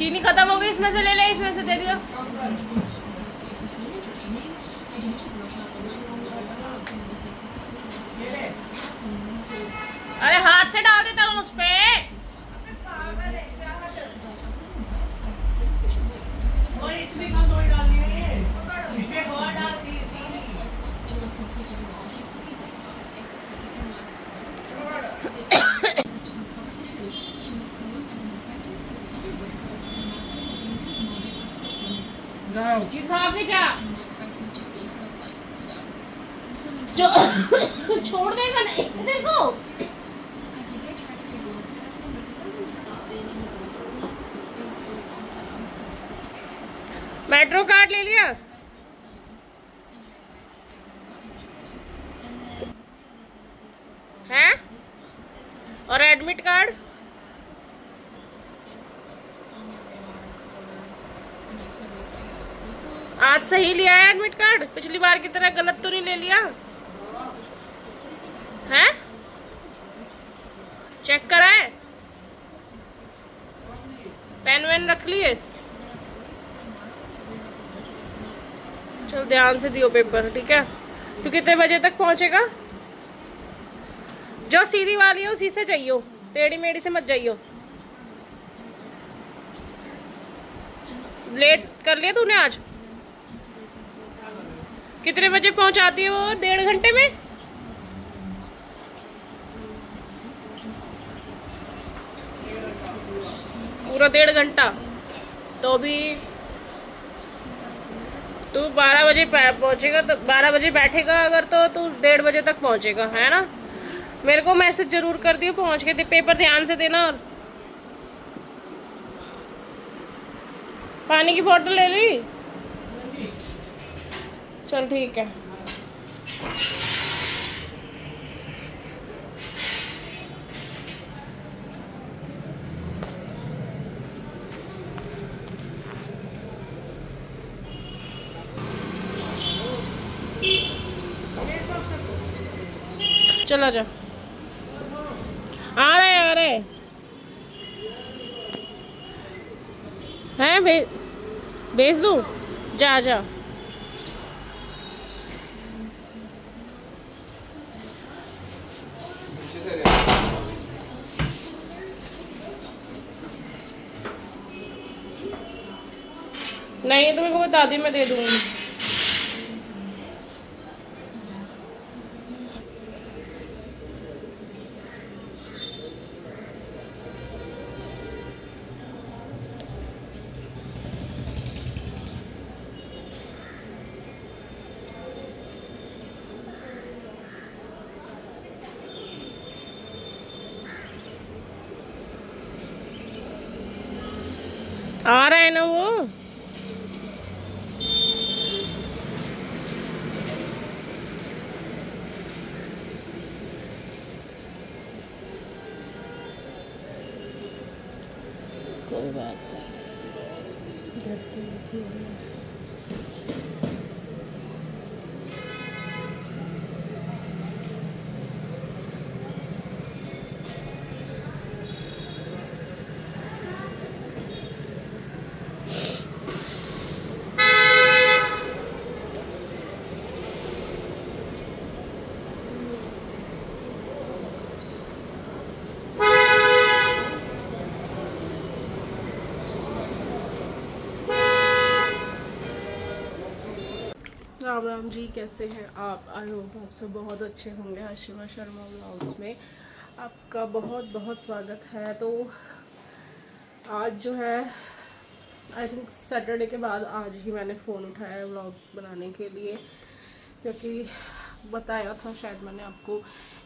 चीनी खत्म हो गई, इसमें से ले ले, इसमें से दे दियो। अरे हाथ से डाल देता हूँ उस पे। खा के जा जो छोड़ देगा ना देखो। मेट्रो कार्ड ले लिया? है? और एडमिट कार्ड? आज सही लिया है एडमिट कार्ड? पिछली बार की तरह गलत तो नहीं ले लिया है? चेक करा है? पेन वेन रख लिए? चल ध्यान से दियो पेपर, ठीक है? तू कितने बजे तक पहुंचेगा? जो सीधी वाली है उसी से जाइयो, टेढ़ी मेढ़ी से मत जाइयो। लेट कर लिया तूने आज? कितने बजे पहुंचाती है वो? 1.5 घंटे में? पूरा 1.5 घंटा? तो भी तू 12 बजे पहुंचेगा, तो 12 बजे बैठेगा अगर, तो तू 1:30 बजे तक पहुंचेगा, है ना? मेरे को मैसेज जरूर कर दियो पहुंच के। पेपर ध्यान से देना। और पानी की बोतल ले ली? चल ठीक है। चला जा। आ रहे हैं? भेज दूं? जा जा। नहीं तो मेरे को बता दी, मैं दे दूंगी। आ रहा है ना वो? कोई बात नहीं। राम राम जी, कैसे हैं आप? आई होप आप सब बहुत अच्छे होंगे। शिवा शर्मा व्लॉग्स में आपका बहुत बहुत स्वागत है। तो आज जो है, आई थिंक सैटरडे के बाद आज ही मैंने फ़ोन उठाया है व्लॉग बनाने के लिए, क्योंकि बताया था शायद मैंने आपको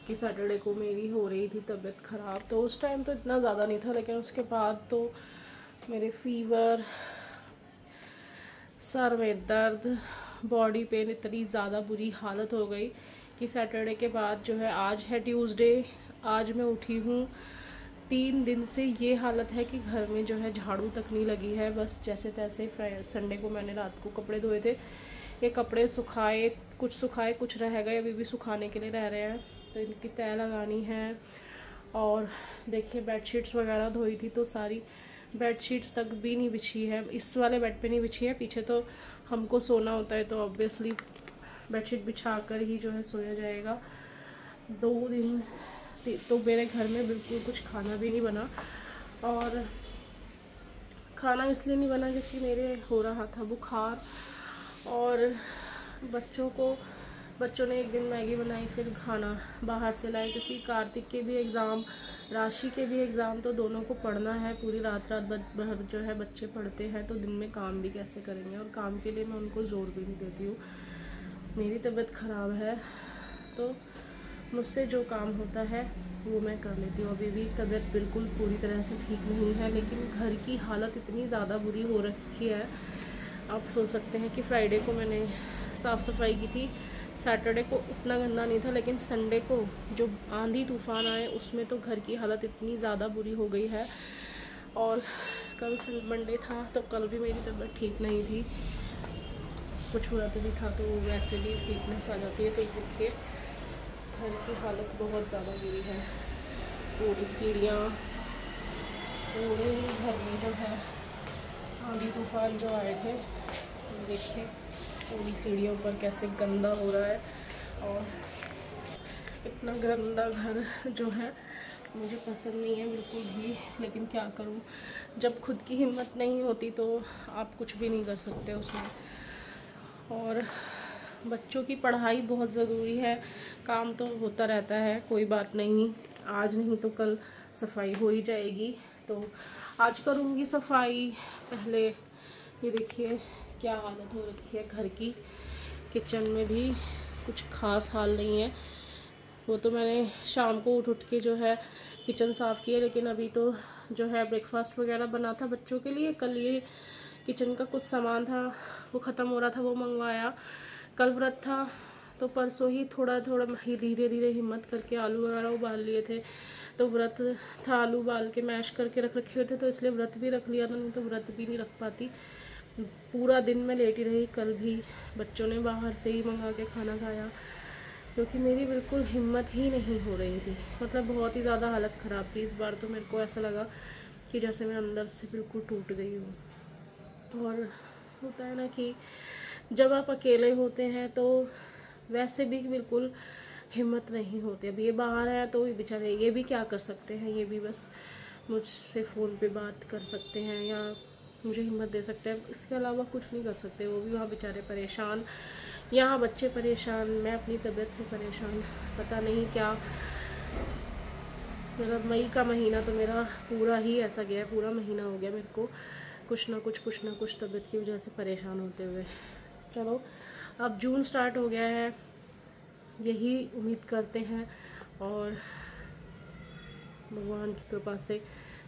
कि सैटरडे को मेरी हो रही थी तबीयत ख़राब। तो उस टाइम तो इतना ज़्यादा नहीं था, लेकिन उसके बाद तो मेरे फीवर, सर में दर्द, बॉडी पेन, इतनी ज़्यादा बुरी हालत हो गई कि सैटरडे के बाद जो है, आज है ट्यूसडे, आज मैं उठी हूँ, 3 दिन से ये हालत है कि घर में जो है झाड़ू तक नहीं लगी है। बस जैसे तैसे संडे को मैंने रात को कपड़े धोए थे, ये कपड़े सुखाए, कुछ रह गए, अभी भी सुखाने के लिए रह रहे हैं, तो इनकी तह लगानी है। और देखिए बेडशीट्स वगैरह धोई थी तो सारी बेडशीट्स तक भी नहीं बिछी है, इस वाले बेड पे नहीं बिछी है। पीछे तो हमको सोना होता है तो ऑब्वियसली बेडशीट बिछा कर ही जो है सोया जाएगा। 2 दिन तो मेरे घर में बिल्कुल कुछ खाना भी नहीं बना, और खाना इसलिए नहीं बना क्योंकि मेरे हो रहा था बुखार, और बच्चों ने एक दिन मैगी बनाई, फिर खाना बाहर से लाए क्योंकि कार्तिक के भी एग्ज़ाम, राशि के भी एग्ज़ाम, तो दोनों को पढ़ना है। पूरी रात भर जो है बच्चे पढ़ते हैं, तो दिन में काम भी कैसे करेंगे, और काम के लिए मैं उनको ज़ोर भी नहीं देती हूँ। मेरी तबीयत ख़राब है तो मुझसे जो काम होता है वो मैं कर लेती हूँ। अभी भी तबीयत बिल्कुल पूरी तरह से ठीक नहीं है, लेकिन घर की हालत इतनी ज़्यादा बुरी हो रखी है। आप सोच सकते हैं कि फ्राइडे को मैंने साफ़ सफाई की थी, सैटरडे को इतना गंदा नहीं था, लेकिन संडे को जो आंधी तूफान आए उसमें तो घर की हालत इतनी ज़्यादा बुरी हो गई है। और कल मंडे था तो कल भी मेरी तबीयत ठीक नहीं थी, कुछ व्रत भी था तो वैसे भी वीकनेस आ जाती है। तो देखिए घर की हालत बहुत ज़्यादा बुरी है। पूरी सीढ़ियाँ, पूरे घर में जो है आंधी तूफान जो आए थे, देखिए पूरी सीढ़ियों पर कैसे गंदा हो रहा है। और इतना गंदा घर जो है मुझे पसंद नहीं है बिल्कुल भी, लेकिन क्या करूं, जब खुद की हिम्मत नहीं होती तो आप कुछ भी नहीं कर सकते उसमें। और बच्चों की पढ़ाई बहुत ज़रूरी है, काम तो होता रहता है, कोई बात नहीं, आज नहीं तो कल सफाई हो ही जाएगी। तो आज करूँगी सफाई। पहले ये देखिए क्या हालत हो रखी है घर की, किचन में भी कुछ खास हाल नहीं है। वो तो मैंने शाम को उठ के जो है किचन साफ़ किया, लेकिन अभी तो जो है ब्रेकफास्ट वगैरह बना था बच्चों के लिए। कल ये किचन का कुछ सामान था वो ख़त्म हो रहा था, वो मंगवाया। कल व्रत था तो परसों ही थोड़ा थोड़ा धीरे धीरे हिम्मत करके आलू वगैरह उबाल लिए थे। तो व्रत था, आलू उबाल के मैश करके रख रखे हुए थे, तो इसलिए व्रत भी रख लिया था, नहीं तो व्रत भी नहीं रख पाती। पूरा दिन मैं लेटी रही। कल भी बच्चों ने बाहर से ही मंगा के खाना खाया, क्योंकि मेरी बिल्कुल हिम्मत ही नहीं हो रही थी। मतलब बहुत ही ज़्यादा हालत ख़राब थी। इस बार तो मेरे को ऐसा लगा कि जैसे मैं अंदर से बिल्कुल टूट गई हूँ। और होता है ना कि जब आप अकेले होते हैं तो वैसे भी बिल्कुल हिम्मत नहीं होती। अब ये बाहर है तो बेचारे ये भी क्या कर सकते हैं, ये भी बस मुझसे फ़ोन पे बात कर सकते हैं या मुझे हिम्मत दे सकते हैं, इसके अलावा कुछ नहीं कर सकते। वो भी वहाँ बेचारे परेशान, यहाँ बच्चे परेशान, मैं अपनी तबीयत से परेशान। पता नहीं क्या, मतलब मई का महीना तो मेरा पूरा ही ऐसा गया है, पूरा महीना हो गया मेरे को कुछ ना कुछ तबीयत की वजह से परेशान होते हुए। चलो अब जून स्टार्ट हो गया है, यही उम्मीद करते हैं, और भगवान की कृपा से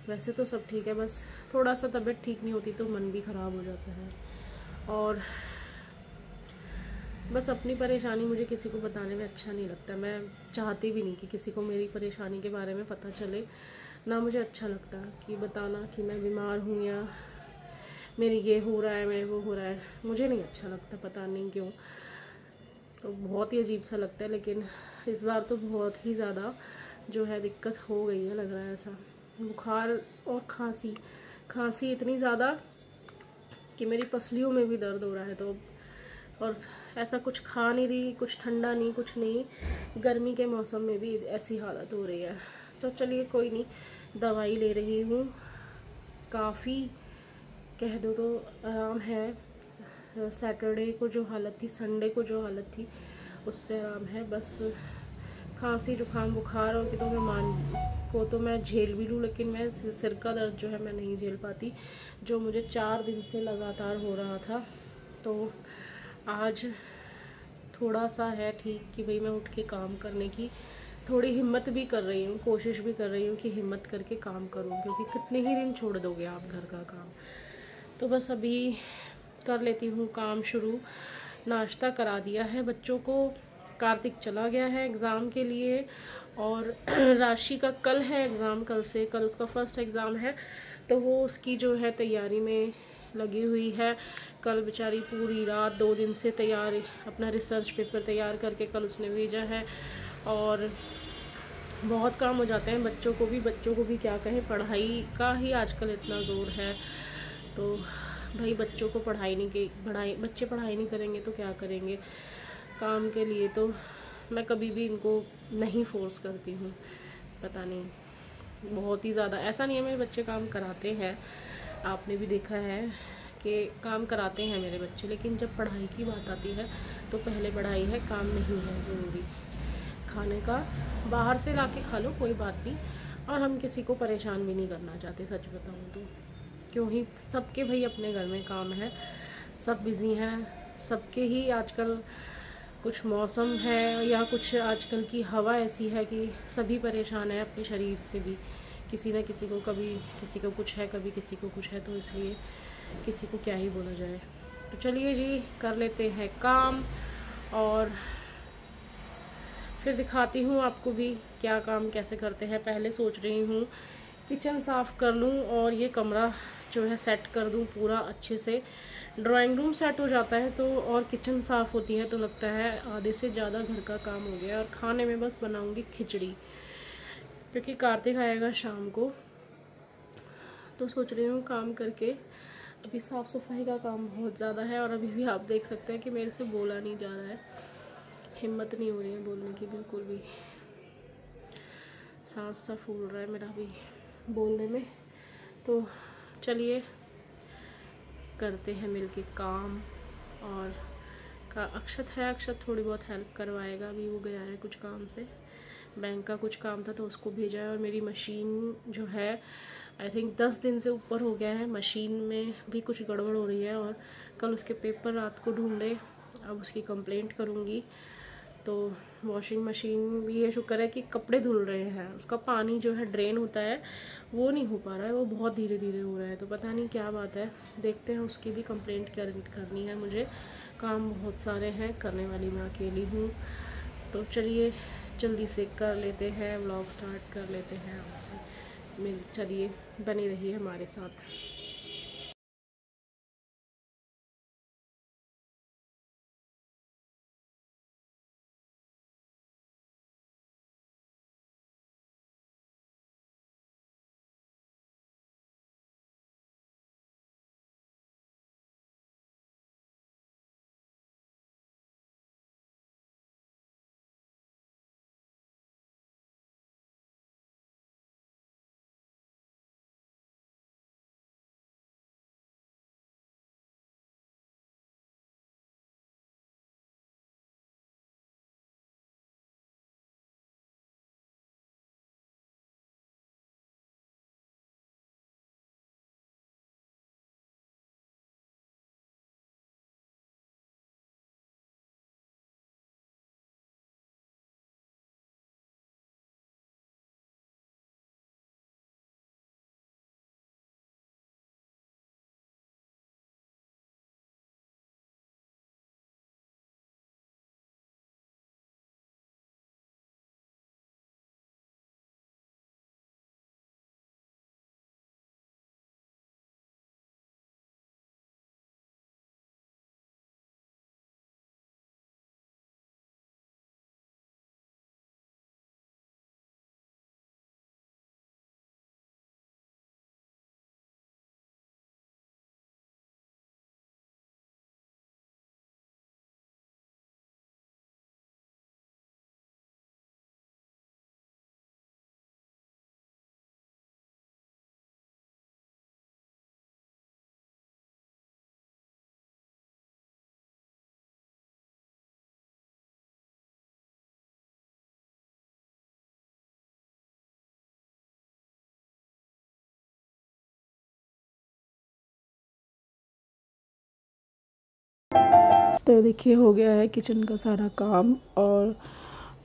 वैसे तो सब ठीक है, बस थोड़ा सा तबीयत ठीक नहीं होती तो मन भी ख़राब हो जाता है। और बस अपनी परेशानी मुझे किसी को बताने में अच्छा नहीं लगता। मैं चाहती भी नहीं कि किसी को मेरी परेशानी के बारे में पता चले, ना मुझे अच्छा लगता कि बताना कि मैं बीमार हूँ या मेरी ये हो रहा है, मेरे वो हो रहा है, मुझे नहीं अच्छा लगता, पता नहीं क्यों। तो बहुत ही अजीब सा लगता है। लेकिन इस बार तो बहुत ही ज़्यादा जो है दिक्कत हो गई है, लग रहा है ऐसा। बुखार और खांसी इतनी ज़्यादा कि मेरी पसलियों में भी दर्द हो रहा है। तो और ऐसा कुछ खा नहीं रही, कुछ ठंडा नहीं, कुछ नहीं, गर्मी के मौसम में भी ऐसी हालत हो रही है। तो चलिए कोई नहीं, दवाई ले रही हूँ, काफ़ी कह दो तो आराम है। सैटरडे को जो हालत थी, संडे को जो हालत थी, उससे आराम है। बस खांसी जुकाम बुखार और कि तो मैं झेल भी लूँ, लेकिन मैं सिर का दर्द जो है मैं नहीं झेल पाती, जो मुझे 4 दिन से लगातार हो रहा था। तो आज थोड़ा सा है ठीक कि भाई मैं उठ के काम करने की थोड़ी हिम्मत भी कर रही हूँ, कोशिश भी कर रही हूँ कि हिम्मत करके काम करूँ, क्योंकि कितने ही दिन छोड़ दोगे आप घर का काम। तो बस अभी कर लेती हूँ काम शुरू। नाश्ता करा दिया है बच्चों को, कार्तिक चला गया है एग्ज़ाम के लिए, और राशि का कल है एग्ज़ाम, कल उसका फर्स्ट एग्ज़ाम है, तो वो उसकी जो है तैयारी में लगी हुई है। कल बेचारी पूरी रात 2 दिन से अपना रिसर्च पेपर तैयार करके कल उसने भेजा है। और बहुत काम हो जाते हैं। बच्चों को भी क्या कहें, पढ़ाई का ही आजकल इतना ज़ोर है। तो भाई बच्चों को बच्चे पढ़ाई नहीं करेंगे तो क्या करेंगे काम के लिए। तो मैं कभी भी इनको नहीं फोर्स करती हूँ, पता नहीं, बहुत ही ज़्यादा ऐसा नहीं है। मेरे बच्चे काम कराते हैं, आपने भी देखा है कि काम कराते हैं मेरे बच्चे, लेकिन जब पढ़ाई की बात आती है तो पहले पढ़ाई है, काम नहीं है ज़रूरी। खाने का बाहर से लाके खा लो, कोई बात नहीं, और हम किसी को परेशान भी नहीं करना चाहते, सच बताऊँ तो। क्यों ही, सबके भाई अपने घर में काम है, सब बिज़ी हैं, सबके ही आजकल कुछ मौसम है या कुछ आजकल की हवा ऐसी है कि सभी परेशान हैं अपने शरीर से भी। किसी न किसी को, कभी किसी को कुछ है, कभी किसी को कुछ है, तो इसलिए किसी को क्या ही बोला जाए। तो चलिए जी, कर लेते हैं काम और फिर दिखाती हूँ आपको भी क्या काम कैसे करते हैं। पहले सोच रही हूँ किचन साफ़ कर लूँ और ये कमरा जो है सेट कर दूँ पूरा अच्छे से। ड्राइंग रूम सेट हो जाता है तो, और किचन साफ़ होती है तो लगता है आधे से ज़्यादा घर का काम हो गया। और खाने में बस बनाऊँगी खिचड़ी, क्योंकि कार्तिक आएगा शाम को। तो सोच रही हूँ काम करके, अभी साफ़ सफाई का काम बहुत ज़्यादा है। और अभी भी आप देख सकते हैं कि मेरे से बोला नहीं जा रहा है, हिम्मत नहीं हो रही है बोलने की बिल्कुल भी। सांस सा फूल रहा है मेरा भी बोलने में। तो चलिए करते हैं मिलके काम। और का अक्षत है, अक्षत थोड़ी बहुत हेल्प करवाएगा। अभी वो गया है कुछ काम से, बैंक का कुछ काम था तो उसको भेजा है। और मेरी मशीन जो है आई थिंक 10 दिन से ऊपर हो गया है, मशीन में भी कुछ गड़बड़ हो रही है। और कल उसके पेपर रात को ढूंढे, अब उसकी कंप्लेंट करूँगी। तो वॉशिंग मशीन भी, ये शुक्र है कि कपड़े धुल रहे हैं, उसका पानी जो है ड्रेन होता है वो नहीं हो पा रहा है, वो बहुत धीरे धीरे हो रहा है। तो पता नहीं क्या बात है, देखते हैं। उसकी भी कंप्लेंट करनी है मुझे। काम बहुत सारे हैं, करने वाली मैं अकेली हूँ। तो चलिए जल्दी से कर लेते हैं, व्लॉग स्टार्ट कर लेते हैं आपसे। चलिए बनी रहिए हमारे साथ। तो देखिए हो गया है किचन का सारा काम, और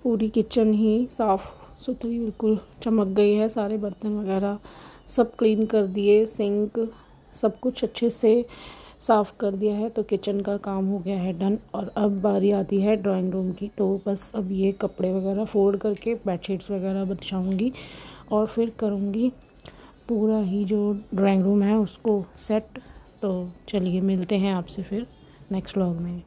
पूरी किचन ही साफ़ सुथरी बिल्कुल चमक गई है। सारे बर्तन वगैरह सब क्लीन कर दिए, सिंक सब कुछ अच्छे से साफ़ कर दिया है। तो किचन का काम हो गया है डन। और अब बारी आती है ड्राइंग रूम की। तो बस अब ये कपड़े वगैरह फोल्ड करके बेडशीट्स वगैरह बिछाऊँगी और फिर करूँगी पूरा ही जो ड्राइंग रूम है उसको सेट। तो चलिए मिलते हैं आपसे फिर नेक्स्ट व्लॉग में।